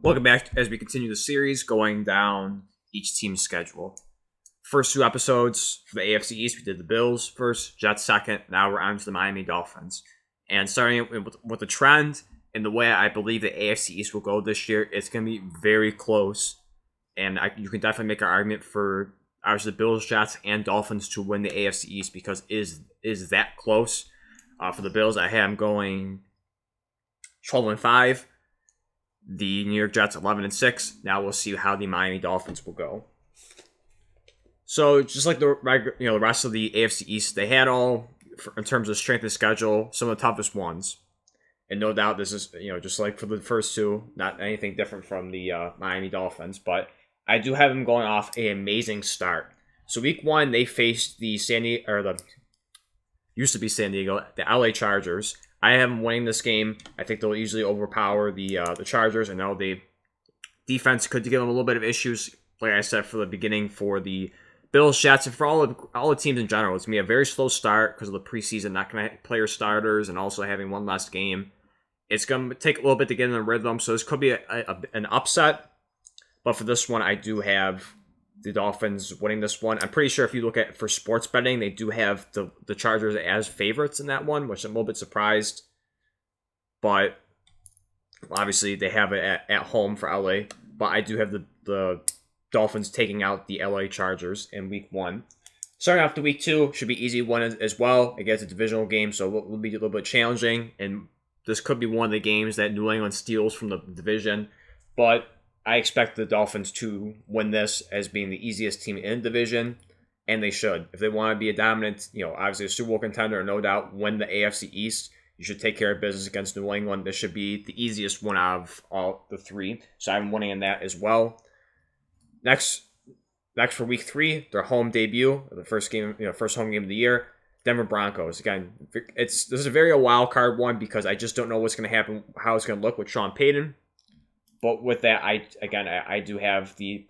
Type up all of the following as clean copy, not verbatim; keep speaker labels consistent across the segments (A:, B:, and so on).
A: Welcome back as we continue the series going down each team's schedule. First two episodes for the AFC East, we did the Bills first, Jets second. Now we're on to the Miami Dolphins. And starting with the trend and the way I believe the AFC East will go this year, it's going to be very close. And you can definitely make an argument for obviously the Bills, Jets, and Dolphins to win the AFC East because it is that close. For the Bills, I have them going 12-5. The New York Jets 11-6. Now we'll see how the Miami Dolphins will go. So just like the rest of the AFC East, they had all in terms of strength of schedule some of the toughest ones, and no doubt this is just like for the first two, not anything different from the Miami Dolphins. But I do have them going off an amazing start. So week one they faced the used to be San Diego, the LA Chargers. I have them winning this game. I think they'll easily overpower the Chargers. I know the defense could give them a little bit of issues, like I said, for the beginning for the Bills, Jets, and for all the teams in general. It's going to be a very slow start because of the preseason, not going to play your starters, and also having one less game. It's going to take a little bit to get in the rhythm, so this could be an upset. But for this one, I do have the Dolphins winning this one. I'm pretty sure if you look at for sports betting, they do have the Chargers as favorites in that one, which I'm a little bit surprised. But obviously they have it at home for LA. But I do have the Dolphins taking out the LA Chargers in week one. Starting off the week two should be easy one as well. Again, it's a divisional game, so it will be a little bit challenging. And this could be one of the games that New England steals from the division. But I expect the Dolphins to win this as being the easiest team in the division, and they should. If they want to be a dominant, obviously a Super Bowl contender, no doubt, win the AFC East, you should take care of business against New England. This should be the easiest one out of all the three, so I'm winning in that as well. Next for week three, their home debut, the first home game of the year, Denver Broncos. Again, this is a very wild card one because I just don't know what's going to happen, how it's going to look with Sean Payton. But with that, I do have the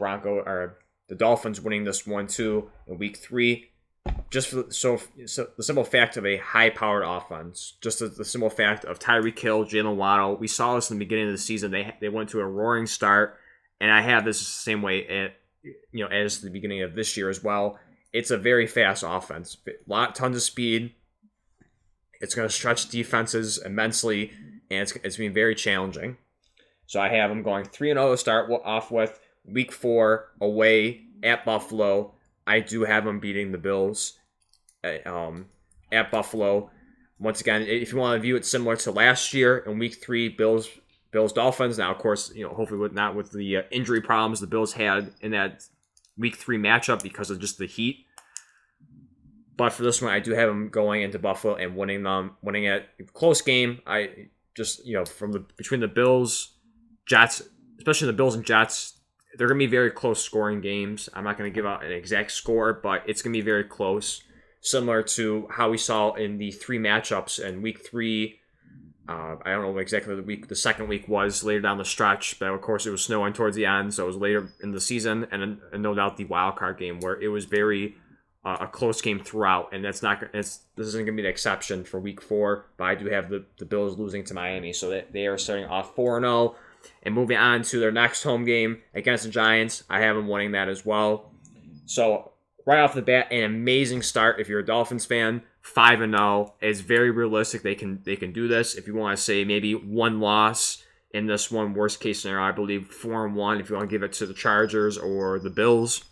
A: Dolphins winning this one too in week three. Just for the simple fact of a high-powered offense, just the simple fact of Tyreek Hill, Jalen Waddle. We saw this in the beginning of the season. They went to a roaring start, and I have this the same way as the beginning of this year as well. It's a very fast offense, tons of speed. It's going to stretch defenses immensely, and it's being very challenging. So I have them going 3-0 to start off with. Week 4 away at Buffalo. I do have them beating the Bills at Buffalo. Once again, if you want to view it similar to last year in Week 3, Bills Dolphins. Now, of course, hopefully not with the injury problems the Bills had in that Week 3 matchup because of just the heat. But for this one, I do have them going into Buffalo and winning it. Close game. I just between the Bills, Jets, especially the Bills and Jets, they're going to be very close scoring games. I'm not going to give out an exact score, but it's going to be very close, similar to how we saw in the three matchups in week 3. I don't know exactly the second week was later down the stretch, but of course it was snowing towards the end, so it was later in the season, and no doubt the wild card game where it was very a close game throughout, and this isn't going to be the exception for week 4. But I do have the Bills losing to Miami, so that they are starting off 4-0. And moving on to their next home game against the Giants, I have them winning that as well. So right off the bat, an amazing start. If you're a Dolphins fan, 5-0 is very realistic. They can do this. If you want to say maybe one loss in this one, worst case scenario, I believe 4-1. If you want to give it to the Chargers or the Bills,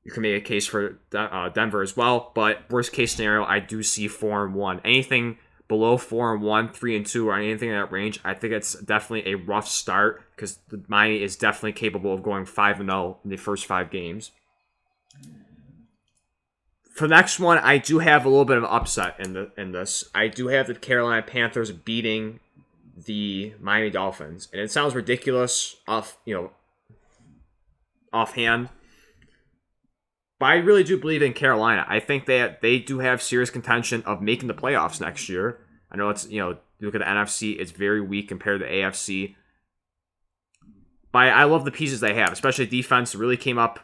A: you can make a case for Denver as well. But worst case scenario, I do see 4-1. Anything below 4-1, 3-2, or anything in that range, I think it's definitely a rough start because the Miami is definitely capable of going 5-0 in the first 5 games. For the next one, I do have a little bit of an upset in this. I do have the Carolina Panthers beating the Miami Dolphins, and it sounds ridiculous offhand, but I really do believe in Carolina. I think that they do have serious contention of making the playoffs next year. I know it's, you look at the NFC, it's very weak compared to the AFC. But I love the pieces they have, especially defense really came up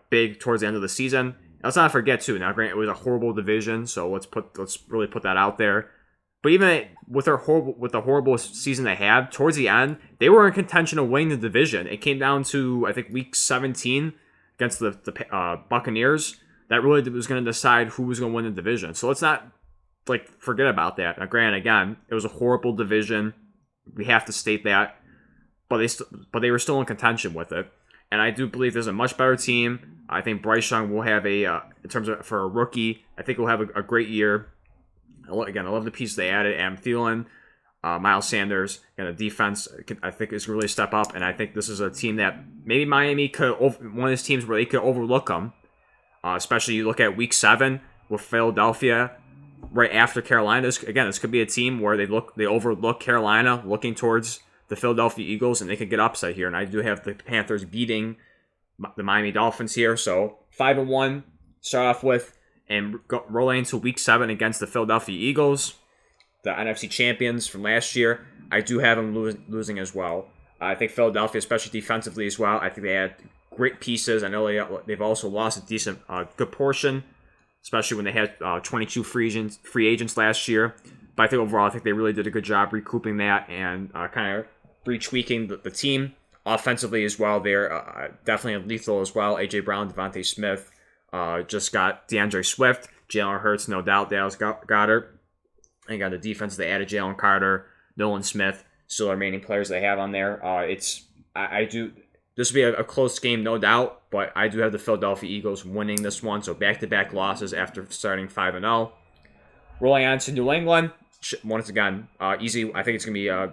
A: big towards the end of the season. Let's not forget, too, now granted, it was a horrible division, so let's really put that out there. But even with the horrible season they had, towards the end, they were in contention of winning the division. It came down to, I think, week 17 against the Buccaneers. That really was going to decide who was going to win the division. So let's not forget about that. Now, granted, again, it was a horrible division. We have to state that, but they were still in contention with it. And I do believe there's a much better team. I think Bryce Young will have in terms of for a rookie, I think he'll have a great year. Again, I love the pieces they added. Adam Thielen, Miles Sanders, and the defense, I think, is really step up. And I think this is a team that maybe Miami could, one of those teams where they could overlook them. Especially you look at week 7 with Philadelphia right after Carolina. This could be a team where they overlook Carolina, looking towards the Philadelphia Eagles, and they could get upset here. And I do have the Panthers beating the Miami Dolphins here. So 5-1, start off with. And rolling into week 7 against the Philadelphia Eagles, the NFC champions from last year. I do have them losing as well. I think Philadelphia, especially defensively as well, I think they had great pieces. I know they've also lost a decent, good portion, especially when they had 22 free agents last year. But I think overall, they really did a good job recouping that and kind of retweaking the team. Offensively as well, they're definitely lethal as well. A.J. Brown, Devontae Smith. Just got DeAndre Swift, Jalen Hurts, no doubt, Dallas Goedert. And got the defense, they added Jalen Carter, Nolan Smith, still the remaining players they have on there. This will be a close game, no doubt, but I do have the Philadelphia Eagles winning this one, so back-to-back losses after starting 5-0. Rolling on to New England, once again, easy. I think it's going to be I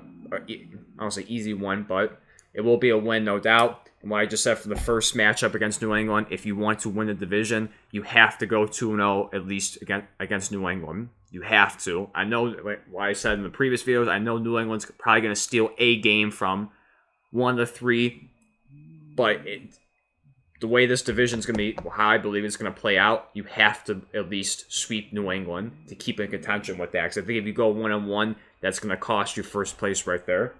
A: don't say easy one, but it will be a win, no doubt. And what I just said for the first matchup against New England, if you want to win the division, you have to go 2-0 at least against New England. You have to. I know what I said in the previous videos. I know New England's probably going to steal a game from 1 to 3, but the way this division is going to be, how I believe it's going to play out, you have to at least sweep New England to keep in contention with that. Because I think if you go 1-1, that's going to cost you first place right there.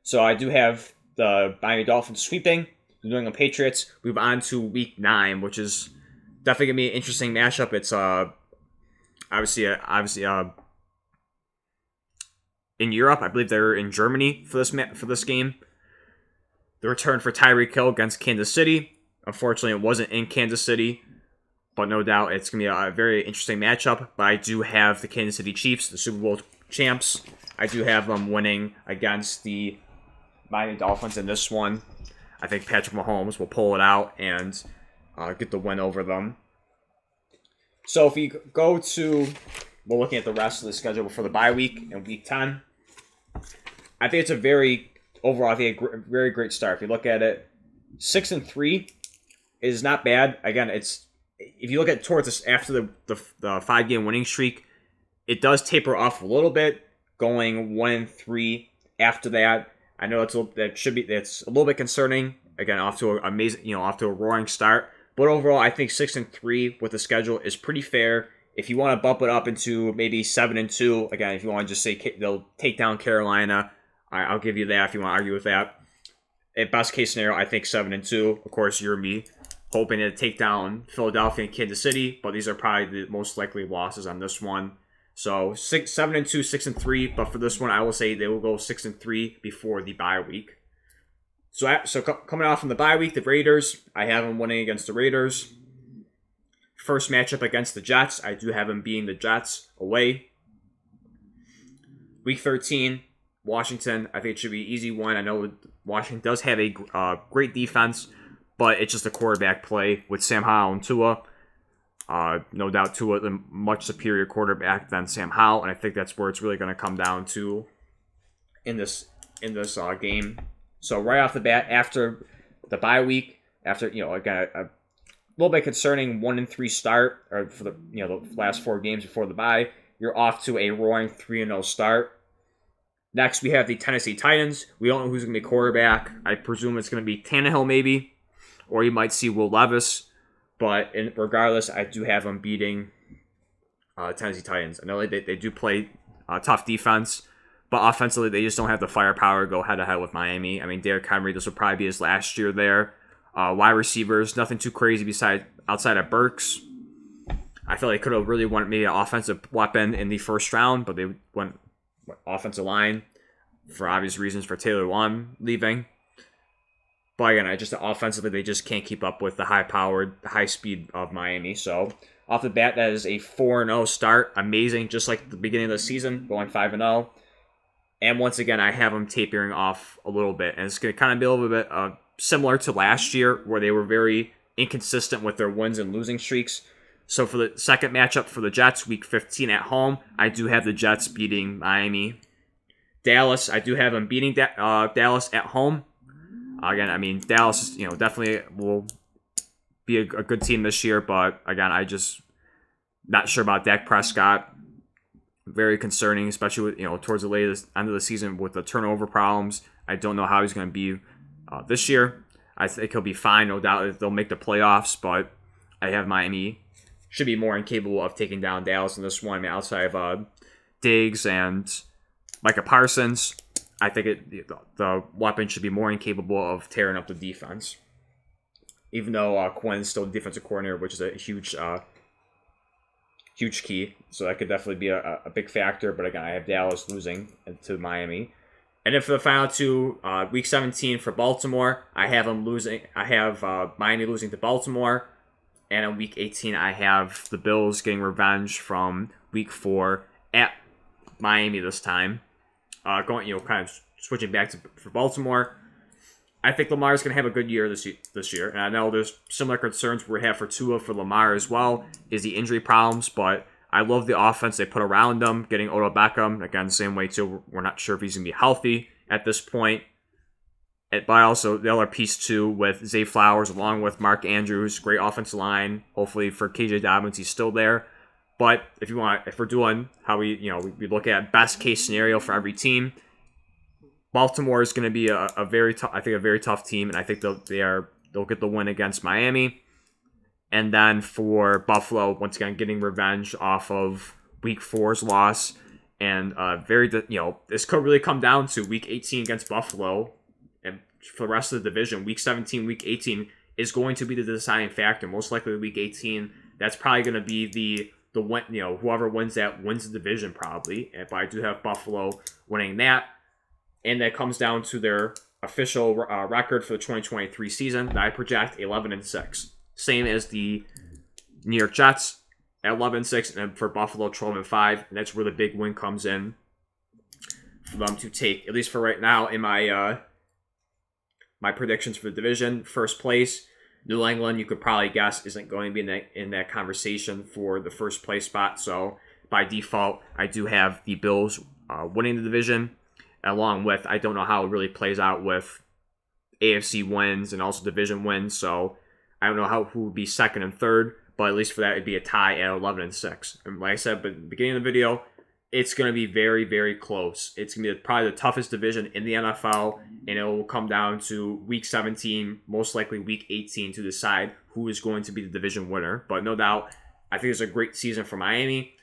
A: So I do have the Miami Dolphins sweeping the New England Patriots. Move on to week 9, which is definitely going to be an interesting matchup. It's obviously in Europe. I believe they're in Germany for this game. The return for Tyreek Hill against Kansas City. Unfortunately, it wasn't in Kansas City, but no doubt it's going to be a very interesting matchup. But I do have the Kansas City Chiefs, the Super Bowl champs. I do have them winning against the Miami Dolphins in this one. I think Patrick Mahomes will pull it out and get the win over them. So if you go to, we're looking at the rest of the schedule for the bye week in week 10. I think it's a very very great start. If you look at it, 6-3 is not bad. Again, if you look at towards this after the 5-game winning streak, it does taper off a little bit, going 1-3 after that. I know that's a little bit concerning. Again, off to a roaring start. But overall, I think 6-3 with the schedule is pretty fair. If you want to bump it up into maybe 7-2, again, if you want to just say they'll take down Carolina, I'll give you that if you want to argue with that. At best case scenario, I think 7-2. Of course, you're me, hoping to take down Philadelphia and Kansas City, but these are probably the most likely losses on this one. So 7-2, 6-3, but for this one, I will say they will go 6-3 before the bye week. So coming off from the bye week, the Raiders, I have them winning against the Raiders. First matchup against the Jets, I do have them beating the Jets away. Week 13, Washington, I think it should be an easy one. I know Washington does have a great defense, but it's just a quarterback play with Sam Howell and Tua. No doubt Tua is a much superior quarterback than Sam Howell, and I think that's where it's really going to come down to in this game. So right off the bat, after the bye week, after again a little bit concerning 1-3 start, or for the last 4 games before the bye, you're off to a roaring 3-0 start. Next, we have the Tennessee Titans. We don't know who's going to be quarterback. I presume it's going to be Tannehill maybe, or you might see Will Levis. But regardless, I do have them beating Tennessee Titans. I know they do play tough defense, but offensively, they just don't have the firepower to go head-to-head with Miami. I mean, Derrick Henry, this will probably be his last year there. Wide receivers, nothing too crazy outside of Burks. I feel like they could have really wanted maybe an offensive weapon in the first round, but they went offensive line for obvious reasons for Taylor Wan leaving. But again, offensively, they just can't keep up with the high-powered, high-speed of Miami. So off the bat, that is a 4-0 start. Amazing, just like the beginning of the season, going 5-0. And once again, I have them tapering off a little bit. And it's going to kind of be a little bit similar to last year, where they were very inconsistent with their wins and losing streaks. So for the second matchup for the Jets, Week 15 at home, I do have the Jets beating Miami. Dallas, I do have them beating Dallas at home. Again, I mean, Dallas, definitely will be a good team this year. But again, I just not sure about Dak Prescott. Very concerning, especially with towards the end of the season with the turnover problems. I don't know how he's going to be this year. I think he'll be fine, no doubt. They'll make the playoffs, but I have Miami should be more incapable of taking down Dallas in this one. I mean, outside of Diggs and Micah Parsons, I think the weapon should be more incapable of tearing up the defense. Even though Quinn's still the defensive coordinator, which is a huge key. So that could definitely be a big factor. But again, I have Dallas losing to Miami. And then for the final two, Week 17 for Baltimore, I have them losing. I have Miami losing to Baltimore. And in Week 18, I have the Bills getting revenge from Week 4 at Miami this time. Kind of switching back for Baltimore. I think Lamar's going to have a good year this year. And I know there's similar concerns we have for Tua for Lamar as well, is the injury problems. But I love the offense they put around him, getting Odell Beckham. Again, same way too. We're not sure if he's going to be healthy at this point. But also the other piece too with Zay Flowers along with Mark Andrews, great offensive line. Hopefully for KJ Dobbins, he's still there. But if we're doing how we look at best case scenario for every team, Baltimore is going to be a very tough team, and I think they'll get the win against Miami. And then for Buffalo, once again getting revenge off of Week 4's loss, and this could really come down to Week 18 against Buffalo, and for the rest of the division, Week 17, Week 18 is going to be the deciding factor. Most likely Week 18, that's probably going to be the win. Whoever wins that wins the division probably. But I do have Buffalo winning that. And that comes down to their official record for the 2023 season. That I project 11-6, same as the New York Jets at 11-6, and then for Buffalo 12-5. And that's where the big win comes in for them to take, at least for right now, in my my predictions for the division. First place, New England, you could probably guess, isn't going to be in that conversation for the first place spot. So by default, I do have the Bills winning the division. Along with, I don't know how it really plays out with AFC wins and also division wins, so I don't know who would be second and third, but at least for that, it'd be a tie at 11-6. And like I said, but at the beginning of the video, it's going to be very, very close. It's going to be probably the toughest division in the NFL, and it will come down to Week 17, most likely Week 18, to decide who is going to be the division winner. But no doubt, I think it's a great season for Miami.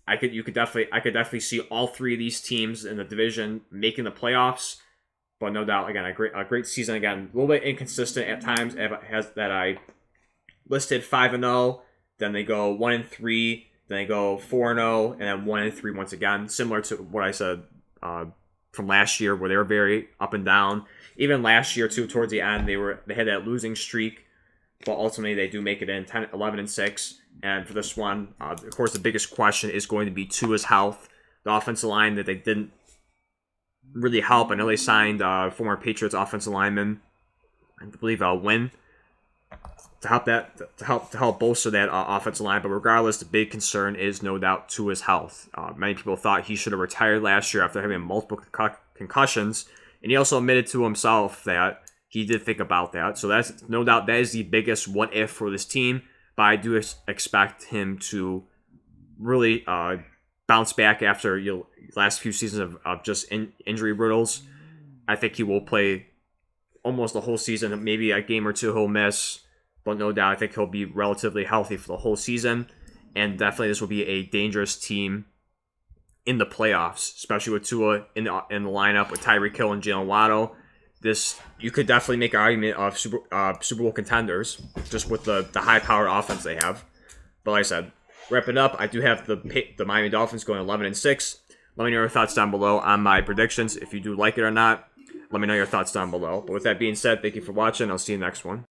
A: I could definitely see all three of these teams in the division making the playoffs, but no doubt, again, a great season. Again, a little bit inconsistent at times. Has that I listed 5-0, then they go 1-3, then they go 4-0, and then 1-3 once again. Similar to what I said from last year, where they were very up and down. Even last year too, towards the end, they had that losing streak, but ultimately they do make it in 11-6. And for this one, of course, the biggest question is going to be Tua's health. The offensive line that they didn't really help. I know they signed former Patriots offensive lineman, I believe, Wynn, to help bolster that offensive line. But regardless, the big concern is no doubt Tua's health. Many people thought he should have retired last year after having multiple concussions, and he also admitted to himself that he did think about that. So that's no doubt that is the biggest what if for this team. But I do expect him to really bounce back after last few seasons of just injury riddles. I think he will play almost the whole season. Maybe a game or two he'll miss, but no doubt I think he'll be relatively healthy for the whole season. And definitely this will be a dangerous team in the playoffs, especially with Tua in the lineup with Tyreek Hill and Jalen Waddle. You could definitely make an argument of Super Bowl contenders just with the high-powered offense they have. But like I said, Wrapping up, I do have the Miami Dolphins going 11-6. Let me know your thoughts down below on my predictions. If you do like it or not, let me know your thoughts down below. But with that being said, thank you for watching. I'll see you next one.